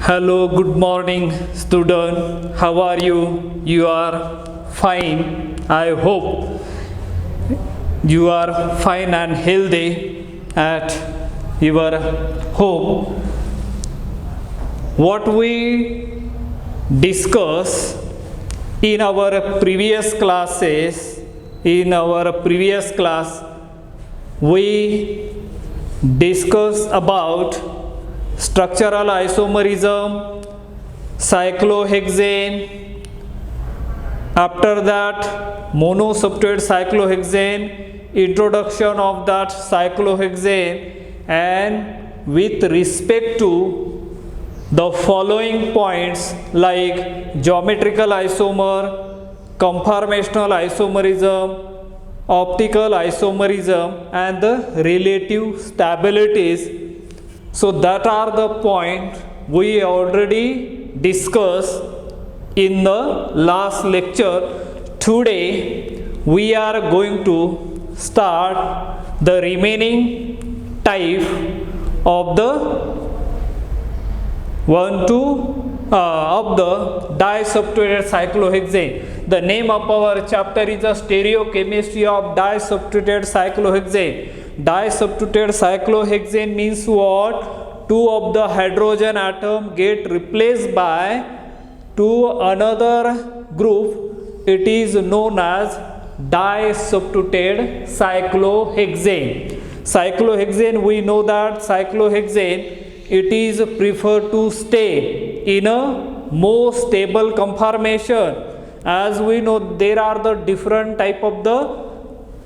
Hello, good morning, student. How are you? You are fine. I hope you are fine and healthy at your home. What we discussed in our previous classes, in our previous class, we discussed about structural isomerism, cyclohexane, after that monosubstrate cyclohexane, introduction of that cyclohexane, and with respect to the following points like geometrical isomer, conformational isomerism, optical isomerism, and the relative stabilities. So that are the points we already discussed in the last lecture. Today we are going to start the remaining type of the of the disubstituted cyclohexane. The name of our chapter is the stereochemistry of disubstituted cyclohexane. Disubstituted cyclohexane means what? Two of the hydrogen atom get replaced by another group. It is known as disubstituted cyclohexane. Cyclohexane, we know that cyclohexane, it is preferred to stay in a more stable conformation. As we know, there are the different type of the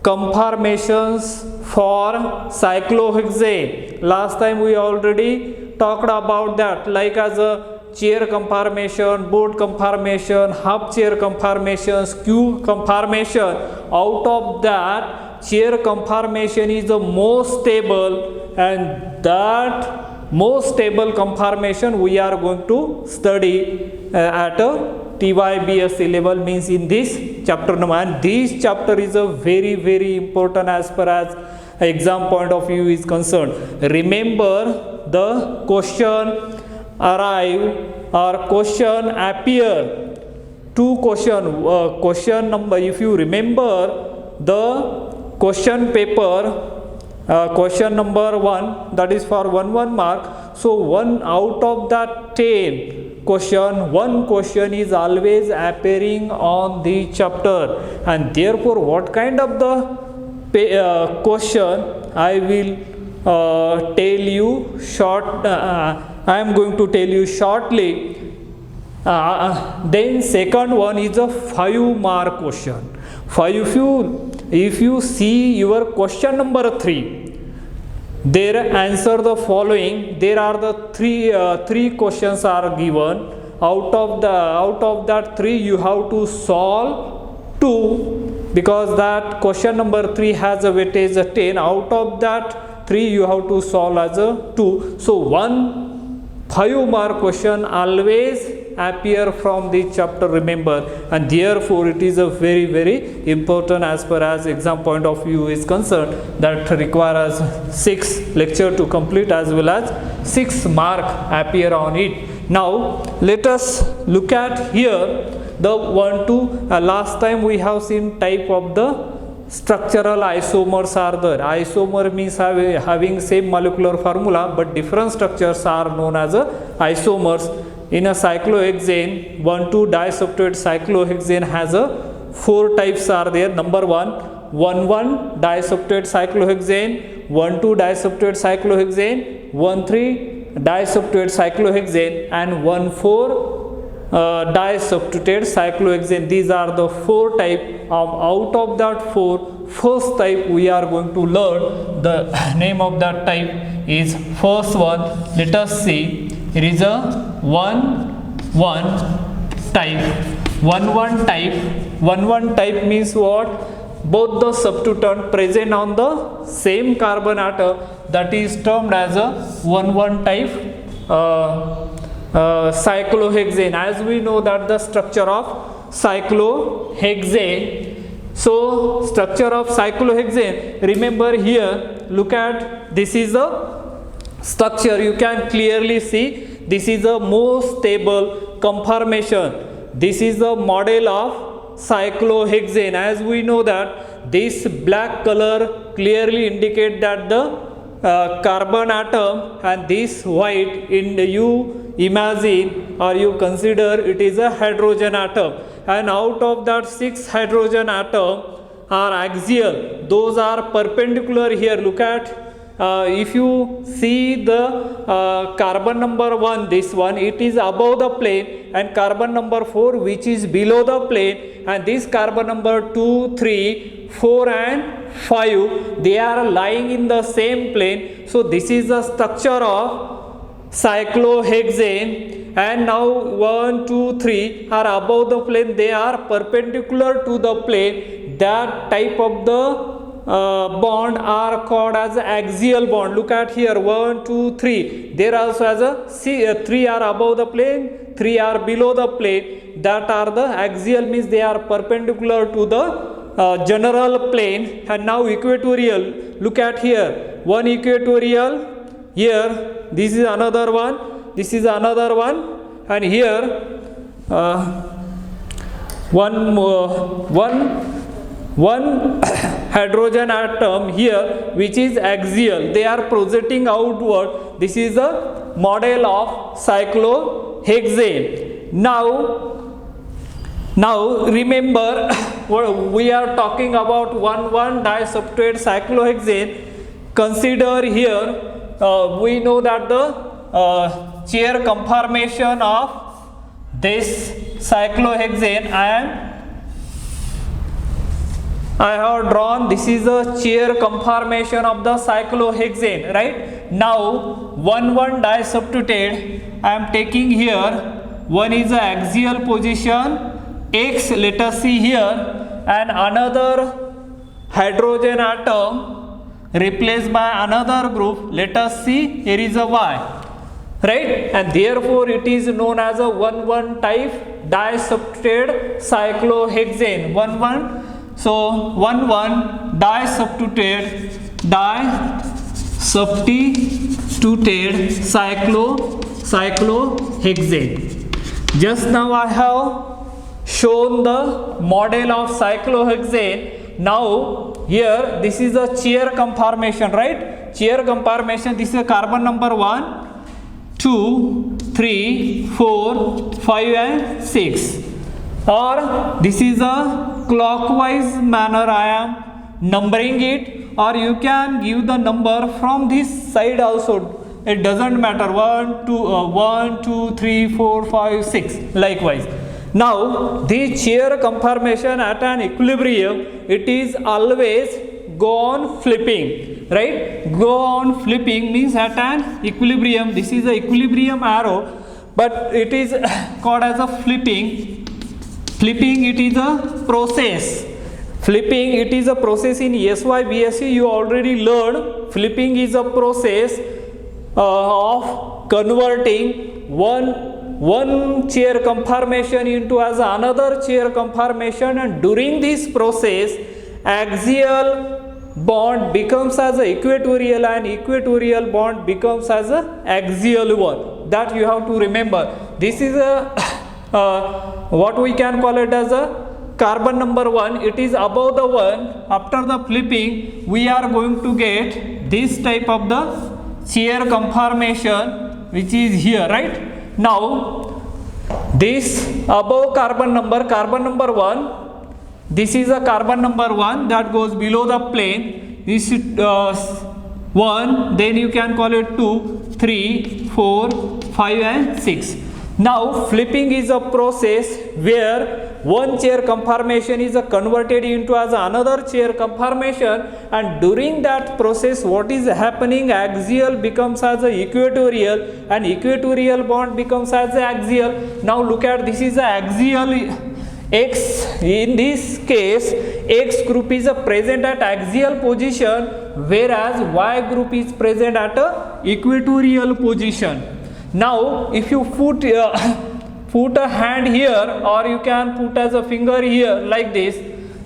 conformations for cyclohexane. Last time we already talked about that, like as a chair conformation, board conformation, half chair conformations, cube conformation. Out of that, chair conformation is the most stable, and that most stable conformation we are going to study at a TYBSc level, means in this chapter number. And this chapter is a very important as far as exam point of view is concerned. Remember, the question arrive or question appear. Two question number, if you remember the question paper, question number 1, that is for 1 mark. So 1 out of that 10 question, 1 question is always appearing on the chapter, and therefore what kind of the question I will tell you I am going to tell you shortly. Then second one is a 5 mark question. If you see your question number 3, there answer the following. There are the three questions are given. Out of that 3 you have to solve 2, because that question number 3 has a weightage of 10. Out of that 3 you have to solve as a 2. So 1 5 mark question always appear from the chapter, remember, and therefore it is a very important as far as exam point of view is concerned, that requires 6 lecture to complete, as well as 6 mark appear on it. Now let us look at here the 1 2 last time we have seen type of the structural isomers are there. Isomer means having same molecular formula but different structures are known as isomers. In a cyclohexane, 1,2 disubstituted cyclohexane has 4 types are there. Number 1, 1,1 disubstituted cyclohexane, 1,2 disubstituted cyclohexane, 1,3 disubstituted cyclohexane, and 1,4 disubstituted cyclohexane. These are the 4 type. Out of that 4, first type we are going to learn. The name of that type is first one. Let us see. It is a 1,1 type. 1,1 type. 1,1 type means what? Both the substituent present on the same carbon atom, that is termed as a 1,1 type cyclohexane. As we know that the structure of cyclohexane. So structure of cyclohexane, remember here, look at, this is the structure. You can clearly see this is the most stable conformation. This is the model of cyclohexane. As we know that this black color clearly indicate that the carbon atom, and this white in you imagine or you consider it is a hydrogen atom, and out of that 6 hydrogen atom are axial, those are perpendicular here. Look at if you see the carbon number 1, this one, it is above the plane, and carbon number 4 which is below the plane, and this carbon number 2, 3, 4 and 5, they are lying in the same plane. So this is the structure of cyclohexane. And now 1, 2, 3 are above the plane, they are perpendicular to the plane. That type of the bond are called as axial bond. Look at here, 1, 2, 3. There also as a 3 are above the plane, 3 are below the plane. That are the axial, means they are perpendicular to the general plane. And now equatorial. Look at here, one equatorial. Here, this is another one. This is another one, and here one hydrogen atom here which is axial, they are projecting outward. This is a model of cyclohexane. Now remember we are talking about 1,1 disubstrate cyclohexane. Consider here we know that the chair conformation of this cyclohexane, I have drawn, this is a chair conformation of the cyclohexane, right? Now 1,1 disubstituted, I am taking here, one is the axial position X, let us see here, and another hydrogen atom replaced by another group, let us see, here is a Y. Right, and therefore it is known as a 1,1 type disubstituted cyclohexane. 1,1, so 1,1 disubstituted cyclohexane. Just now I have shown the model of cyclohexane. Now here this is a chair conformation, right? Chair conformation, this is a carbon number 1, 2, 3, 4, 5 and 6, or this is a clockwise manner I am numbering it, or you can give the number from this side also, it doesn't matter, 1, 2, 3, 4, 5, 6, likewise. Now the chair conformation at an equilibrium, it is always go on flipping, right? Go on flipping means at an equilibrium, this is the equilibrium arrow, but it is called as a flipping. Flipping, it is a process. Flipping, it is a process in SY BSc, you already learned. Flipping is a process of converting one chair conformation into as another chair conformation, and during this process axial bond becomes as a equatorial, and equatorial bond becomes as a axial one. That you have to remember. This is a what we can call it as a carbon number 1, it is above the 1. After the flipping we are going to get this type of the chair conformation which is here, right? Now this above carbon number 1, this is a carbon number 1 that goes below the plane. This is 1, then you can call it 2, 3, 4, 5 and 6. Now flipping is a process where one chair conformation is converted into as another chair conformation, and during that process what is happening, axial becomes as a equatorial and equatorial bond becomes as a axial. Now look at, this is a axial X, in this case X group is present at axial position, whereas Y group is present at a equatorial position. Now if you put a hand here, or you can put as a finger here like this,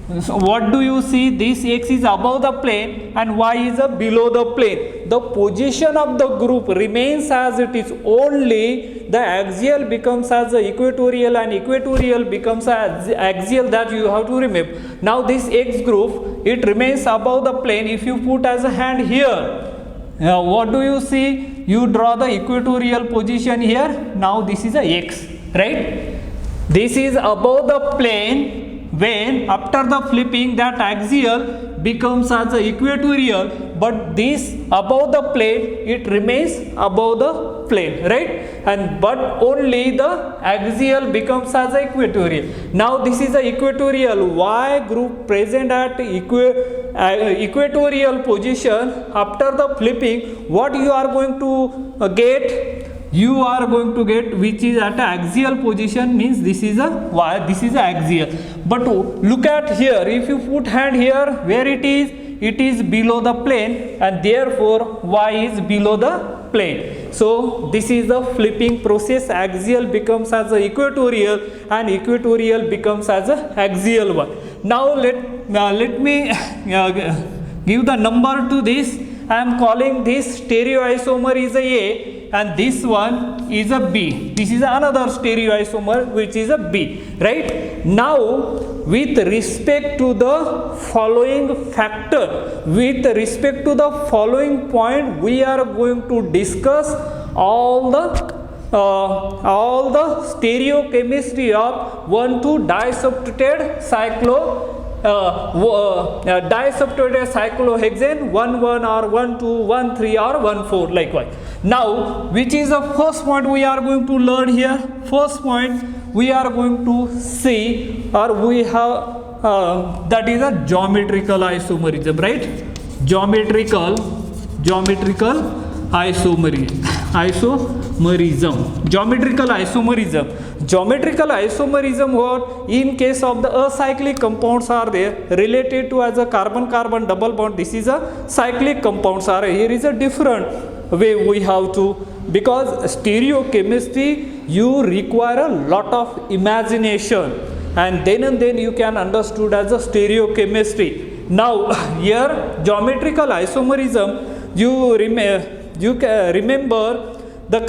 So what do you see? This x is above the plane and y is below the plane. The position of the group remains as it is, only the axial becomes as the equatorial and equatorial becomes as axial, that you have to remember. Now this x group, it remains above the plane. If you put as a hand here, what do you see? You draw the equatorial position here. Now this is a x, right? This is above the plane. When after the flipping, that axial becomes as a equatorial, but this above the plane, it remains above the plane, right? And but only the axial becomes as a equatorial. Now this is a equatorial y group present at equatorial position. After the flipping, what you are going to get? You are going to get which is at axial position, means this is a y, this is a axial. But look at here, if you put hand here, where it is below the plane, and therefore y is below the plane. So this is the flipping process. Axial becomes as a equatorial and equatorial becomes as a axial one. Now let me give the number to this. I am calling this stereoisomer is a A and this one is a B. This is another stereoisomer which is a B, right? Now with respect to the following factor, with respect to the following point, we are going to discuss all the stereochemistry of 1,2-disubstituted disubstituted cyclohexane 1,1 or 1,2, 1,3 or 1,4 likewise. Now which is the first point we are going to learn here? First point we are going to see, or we have that is a geometrical isomerism, right? Geometrical isomerism. Geometrical isomerism, what in case of the acyclic compounds are there related to as a carbon-carbon double bond. This is a cyclic compounds are. Here is a different way we have to, because stereochemistry you require a lot of imagination, and then you can understood as a stereochemistry. Now here geometrical isomerism, you remember the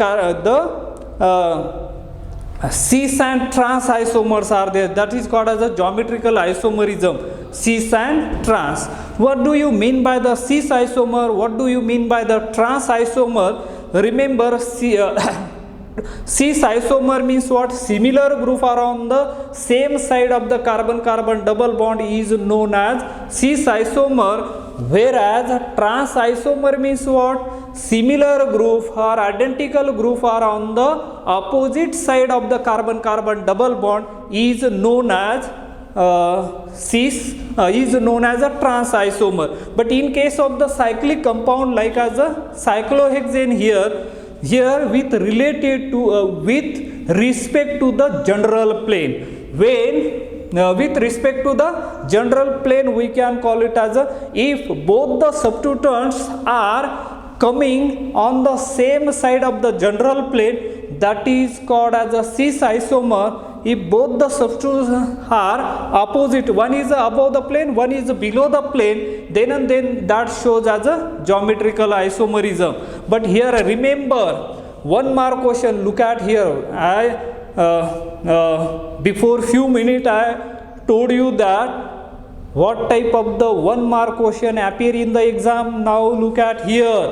cis and trans isomers are there, that is called as a geometrical isomerism, cis and trans. What do you mean by the cis isomer? What do you mean by the trans isomer? Remember cis isomer means what? Similar group are on the same side of the carbon-carbon double bond is known as cis isomer, whereas trans isomer means what? Similar group or identical group are on the opposite side of the carbon-carbon double bond is known as is known as a trans isomer. But in case of the cyclic compound like as a cyclohexane here with related to with respect to the general plane, when with respect to the general plane we can call it as a, if both the substituents are coming on the same side of the general plane, that is called as a cis isomer. If both the substituents are opposite, one is above the plane, one is below the plane, then that shows as a geometrical isomerism. But here remember one more question. Look at here. Before few minutes I told you that what type of the one mark question appear in the exam. Now look at here.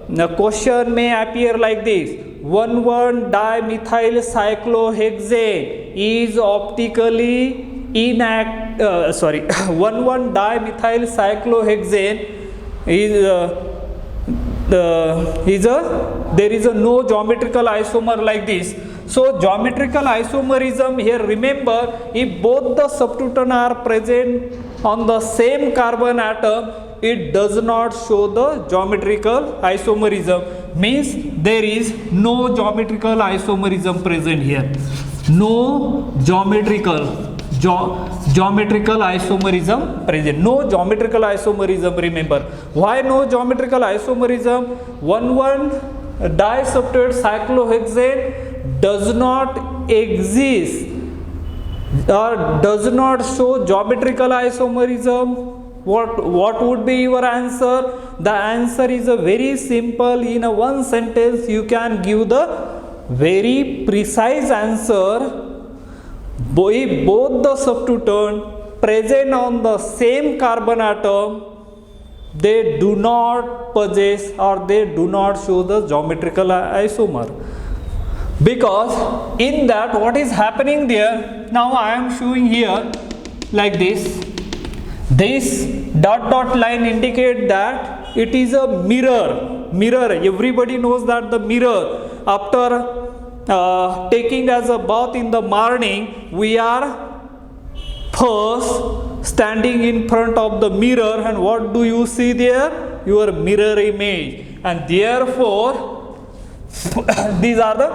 The question may appear like this: 1,1-dimethyl cyclohexane is optically 1,1-dimethyl cyclohexane there is a no geometrical isomer like this. So geometrical isomerism here, remember, if both the substituents are present on the same carbon atom, it does not show the geometrical isomerism, means there is no geometrical isomerism present here. No geometrical isomerism present. No geometrical isomerism, remember. Why no geometrical isomerism? 1,1-disubstituted cyclohexane does not exist or does not show geometrical isomerism, what would be your answer? The answer is a very simple. In a one sentence you can give the very precise answer. If both the substituent present on the same carbon atom, they do not possess or they do not show the geometrical isomer. Because in that what is happening there, now I am showing here like this. This dot line indicate that it is a mirror. Everybody knows that the mirror, after taking as a bath in the morning, we are first standing in front of the mirror, and what do you see there? Your mirror image. And therefore these are the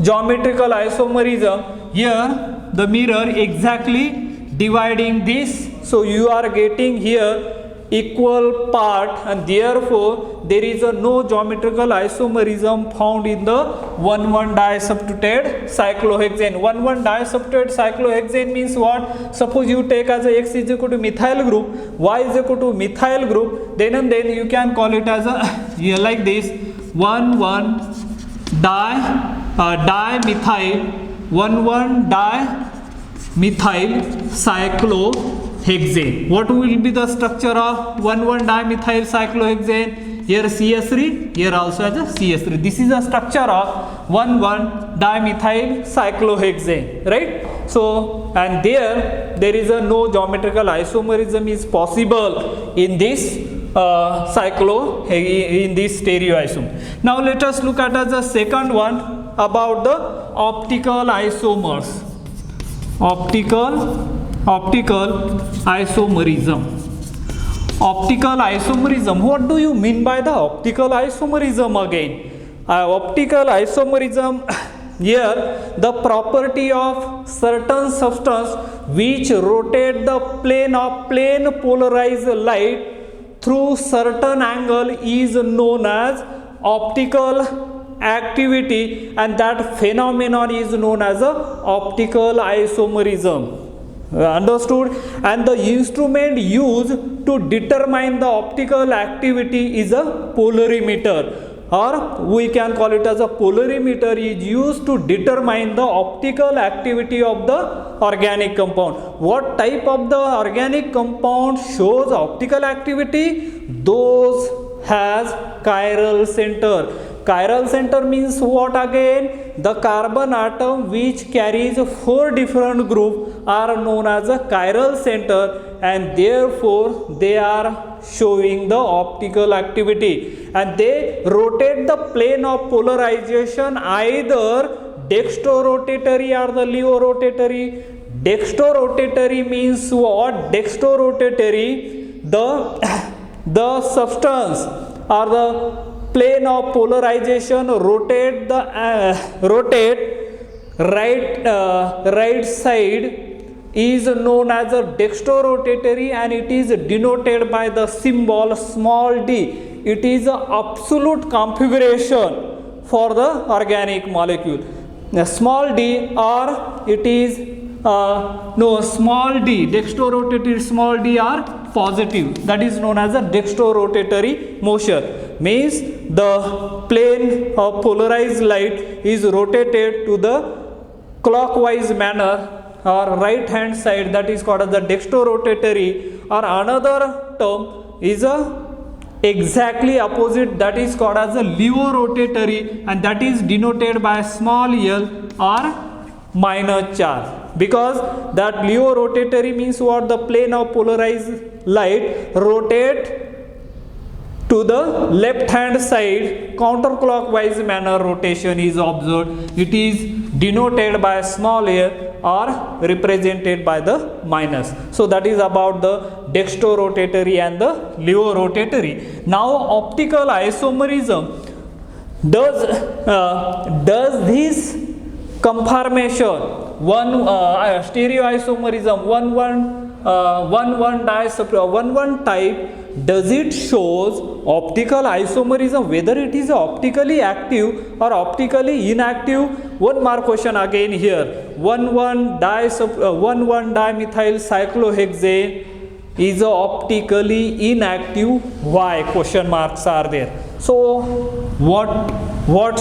geometrical isomerism. Here the mirror exactly dividing this, so you are getting here equal part, and therefore there is a no geometrical isomerism found in the 1,1 disubstituted cyclohexane. 1,1 disubstituted cyclohexane means what? Suppose you take as a X is equal to methyl group, Y is equal to methyl group, then and then you can call it as a here like this 1,1 dimethyl 1,1 dimethyl cyclohexane. What will be the structure of 1,1 dimethyl cyclohexane? Here CH3, here also as a CH3. This is the structure of 1,1 dimethyl cyclohexane, right? So, and there is a no geometrical isomerism is possible in this in this stereoisomer. Now let us look at as the second one about the optical isomers. Optical isomerism. Optical isomerism. What do you mean by the optical isomerism again? Optical isomerism, here the property of certain substance which rotate the plane of plane polarized light through certain angle is known as optical activity, and that phenomenon is known as a optical isomerism. Understood? And the instrument used to determine the optical activity is a polarimeter, or we can call it as a polarimeter is used to determine the optical activity of the organic compound. What type of the organic compound shows optical activity? Those has chiral center. Chiral center means what again? The carbon atom which carries 4 different groups are known as a chiral center, and therefore they are showing the optical activity, and they rotate the plane of polarization either dextrorotatory or the levorotatory. Dextrorotatory means what? Dextrorotatory, the substance or the plane of polarization rotate right side is known as a dextrorotatory, and it is denoted by the symbol small d. It is a absolute configuration for the organic molecule. Now, small d, or it is small d, dextrorotatory small d are positive. That is known as a dextrorotatory motion. Means the plane of polarized light is rotated to the clockwise manner or right hand side, that is called as the dextrorotatory, or another term is a exactly opposite, that is called as a levorotatory, and that is denoted by small l or minus charge. Because that levorotatory means what? The plane of polarized light rotate to the left hand side, counterclockwise manner rotation is observed. It is denoted by small a or represented by the minus. So that is about the dextrorotatory and the levorotatory. Now optical isomerism, does this conformation stereoisomerism 1,1 type, does it shows optical isomerism, whether it is optically active or optically inactive? One more question again here. 1,1-dimethyl cyclohexane is optically inactive. Why? Question marks are there. So what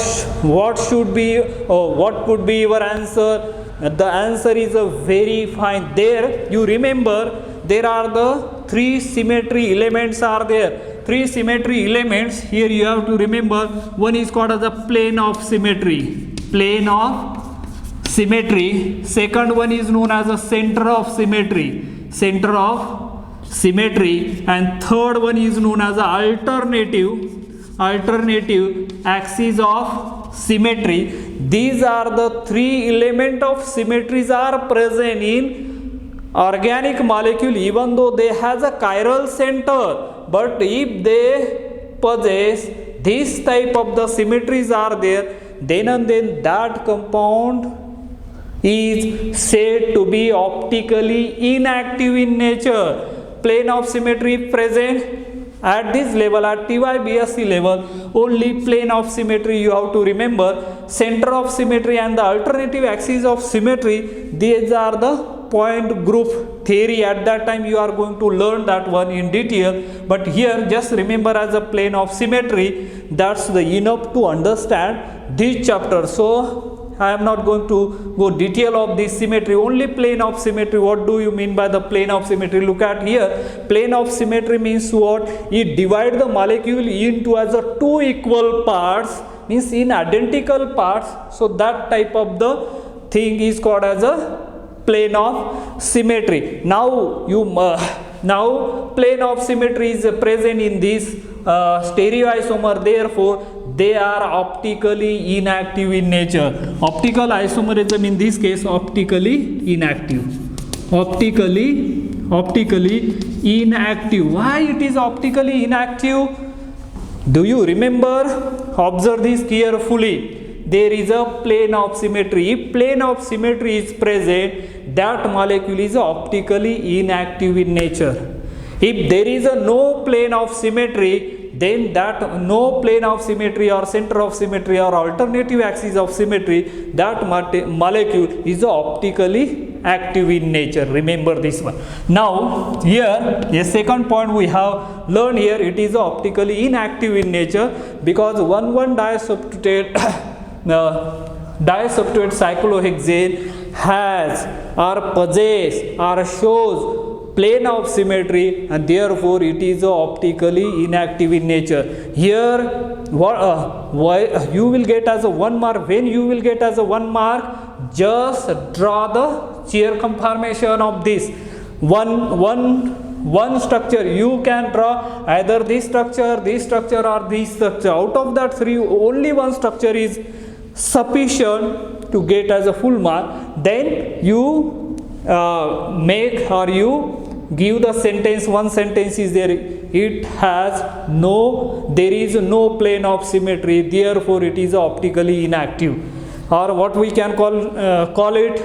should be, what could be your answer? The answer is a very fine. There you remember there are the three symmetry elements are there. Three symmetry elements here you have to remember. One is called as a plane of symmetry. Plane of symmetry. Second one is known as a center of symmetry. Center of symmetry. And third one is known as a alternative axis of symmetry. These are the three elements of symmetries are present in organic molecule, even though they has a chiral center, but if they possess this type of the symmetries are there, then and then that compound is said to be optically inactive in nature. Plane of symmetry present at this level, at TY-BSc level, only plane of symmetry you have to remember. Center of symmetry and the alternative axis of symmetry, these are the point group theory. At that time you are going to learn that one in detail, but here just remember as a plane of symmetry. That's the enough to understand this chapter. So I am not going to go detail of this symmetry, only plane of symmetry. What do you mean by the plane of symmetry? Look at here. Plane of symmetry means what? It divides the molecule into as a two equal parts, means in identical parts. So that type of the thing is called as a plane of symmetry. Now now plane of symmetry is present in this stereoisomer, therefore they are optically inactive in nature. Optical isomerism in this case optically inactive. Optically inactive. Why it is optically inactive? Do you remember? Observe this carefully. There is a plane of symmetry. If plane of symmetry is present, that molecule is optically inactive in nature. If there is a no plane of symmetry, then that no plane of symmetry or center of symmetry or alternative axis of symmetry, that molecule is optically active in nature. Remember this one. Now here a second point we have learned here, it is optically inactive in nature because 1,1-disubstitute disubstitute cyclohexane has or possess or shows plane of symmetry, and therefore it is optically inactive in nature. Here why you will get as a 1 mark. When you will get as a 1 mark, just draw the chair conformation of this one structure. You can draw either this structure or this structure. Out of that three, only one structure is sufficient to get as a full mark. Then you make or you give the sentence. One sentence is there, it has there is no plane of symmetry, therefore it is optically inactive. Or what we can call it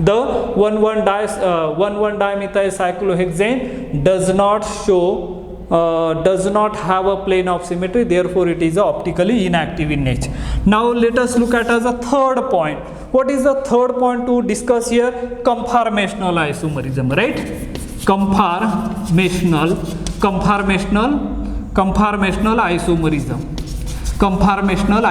the 1,1-dimethyl cyclohexane does not have a plane of symmetry, therefore it is optically inactive in nature. Now let us look at as a third point. What is the third point to discuss here? Conformational isomerism, right? Conformational isomerism. Conformational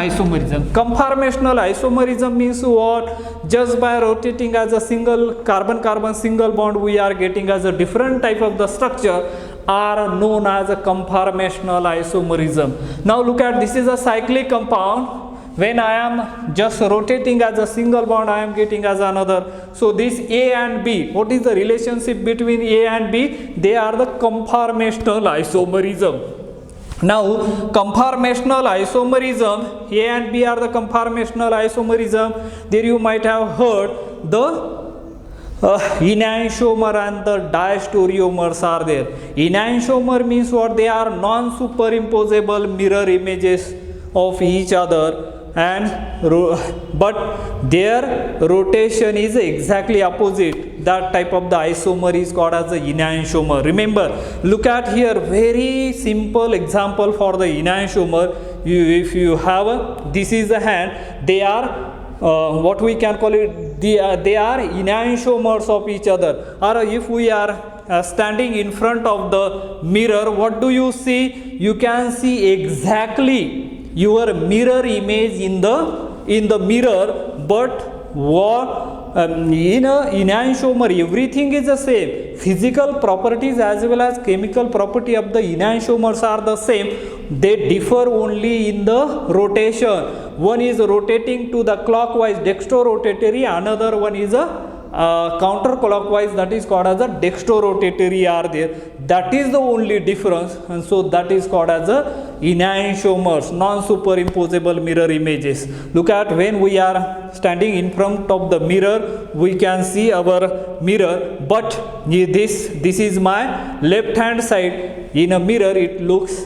isomerism means what? Just by rotating as a single carbon-carbon single bond, we are getting as a different type of the structure, are known as a conformational isomerism. Now look at, this is a cyclic compound. When I am just rotating as a single bond, I am getting as another. So this A and B, what is the relationship between A and B? They are the conformational isomerism. Now conformational isomerism, A and B are the conformational isomerism. There you might have heard the enantiomer and the diastereomers are there. Enantiomer means what? They are non-superimposable mirror images of each other, and but their rotation is exactly opposite. That type of the isomer is called as the enantiomer. Remember, look at here, very simple example for the enantiomer. If you have this is the hand, they are what we can call it, they are enantiomers of each other. Or if we are standing in front of the mirror, what do you see? You can see exactly your mirror image in the mirror, but in a enantiomer everything is the same. Physical properties as well as chemical property of the enantiomers are the same. They differ only in the rotation. One is rotating to the clockwise, dextrorotatory, another one is a counterclockwise, that is called as a dextrorotatory are there. That is the only difference, and so that is called as a enantiomers, non-superimposable mirror images. Look at, when we are standing in front of the mirror, we can see our mirror, but this is my left hand side. In a mirror it looks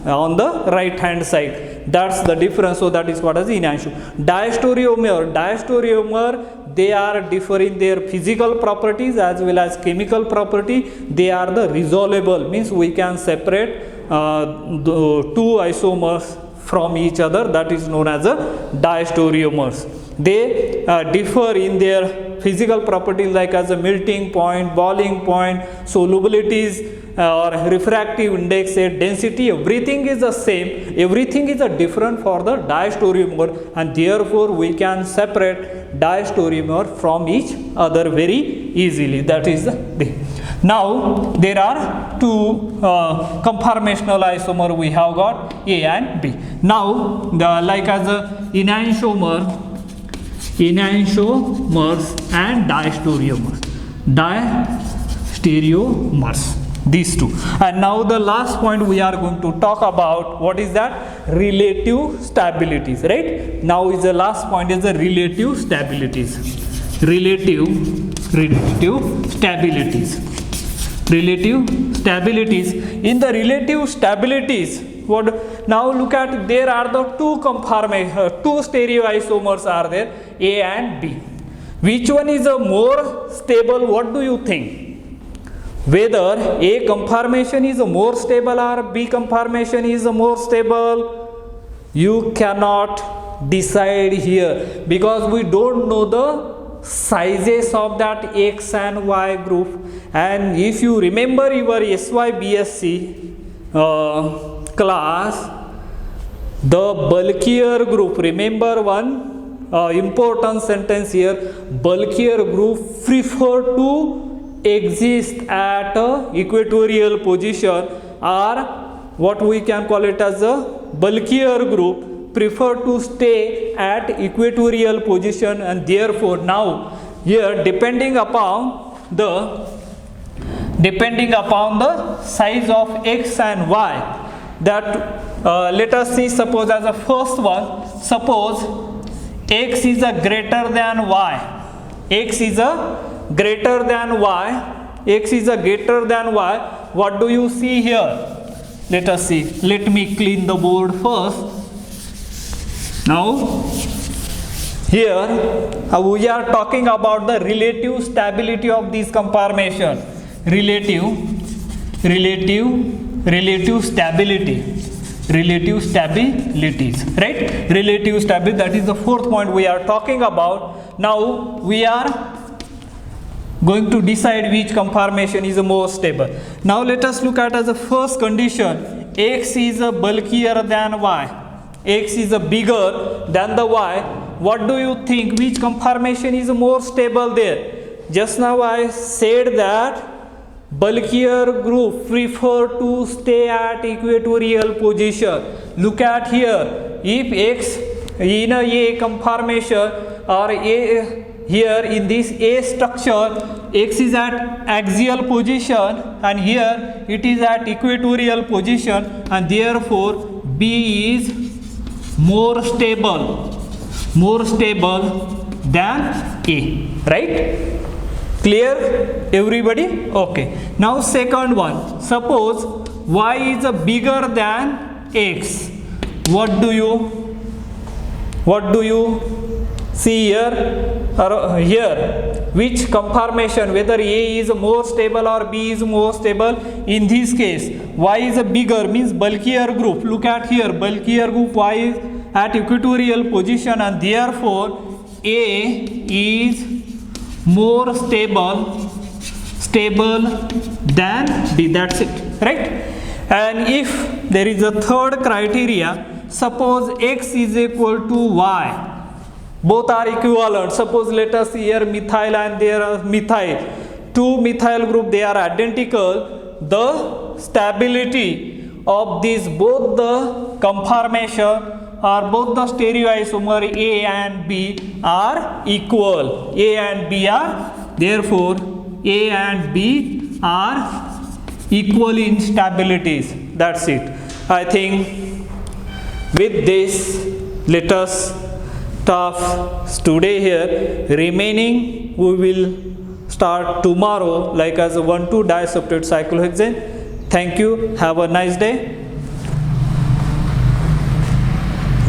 on the right hand side. That's the difference. So that is called as enantiomer. Diastereomer, they are differing their physical properties as well as chemical property. They are the resolvable, means we can separate the two isomers from each other. That is known as a diastereomers. They differ in their physical properties like as a melting point, boiling point, solubilities, or refractive index, density, everything is the same. Everything is different for the diastereomer, and therefore we can separate diastereomer from each other very easily. That is the thing. Now there are two conformational isomer we have got, A and B. Now like as a enantiomers and diastereomers, these two. And now the last point we are going to talk about, what is that? Relative stabilities, right? Now is the last point is the relative stabilities. Relative stabilities. In the relative stabilities, now look at, there are the two stereoisomers are there, A and B. Which one is a more stable? What do you think? Whether A conformation is more stable or B conformation is more stable? You cannot decide here, because we don't know the sizes of that X and Y group. And if you remember your SY/BSc class, the bulkier group, remember one important sentence here, bulkier group prefer to exist at a equatorial position, or what we can call it as a bulkier group prefer to stay at equatorial position. And therefore now here, depending upon the size of X and Y, that let us see, suppose as a first one, suppose X is a greater than Y. X is a greater than Y. X is a greater than Y. What do you see here? Let us see. Let me clean the board first. Now here we are talking about the relative stability of this conformation. Relative stabilities, right? Relative stability, that is the fourth point we are talking about. Now we are going to decide which conformation is more stable. Now let us look at as a first condition, X is a bulkier than Y. X is a bigger than the Y. What do you think? Which conformation is more stable there? Just now I said that bulkier group prefer to stay at equatorial position. Look at here. If X in a conformation, or here in this A structure, X is at axial position and here it is at equatorial position, and therefore B is more stable than A, right? Clear everybody? Okay. Now second one, suppose Y is a bigger than X. What do you see here? Here, which conformation, whether A is more stable or B is more stable? In this case, Y is a bigger, means bulkier group. Look at here, bulkier group, Y is at equatorial position, and therefore A is more stable than B. That's it, right? And if there is a third criteria, suppose X is equal to Y, both are equivalent. Suppose let us see here methyl and there are methyl, two methyl group, they are identical. The stability of these both the conformation or both the stereoisomer A and B are equal. A and B are, therefore A and B are equal in stabilities. That's it. I think with this let us stop today here. Remaining we will start tomorrow like as a 1,2 disubstitute cyclohexane. Thank you. Have a nice day.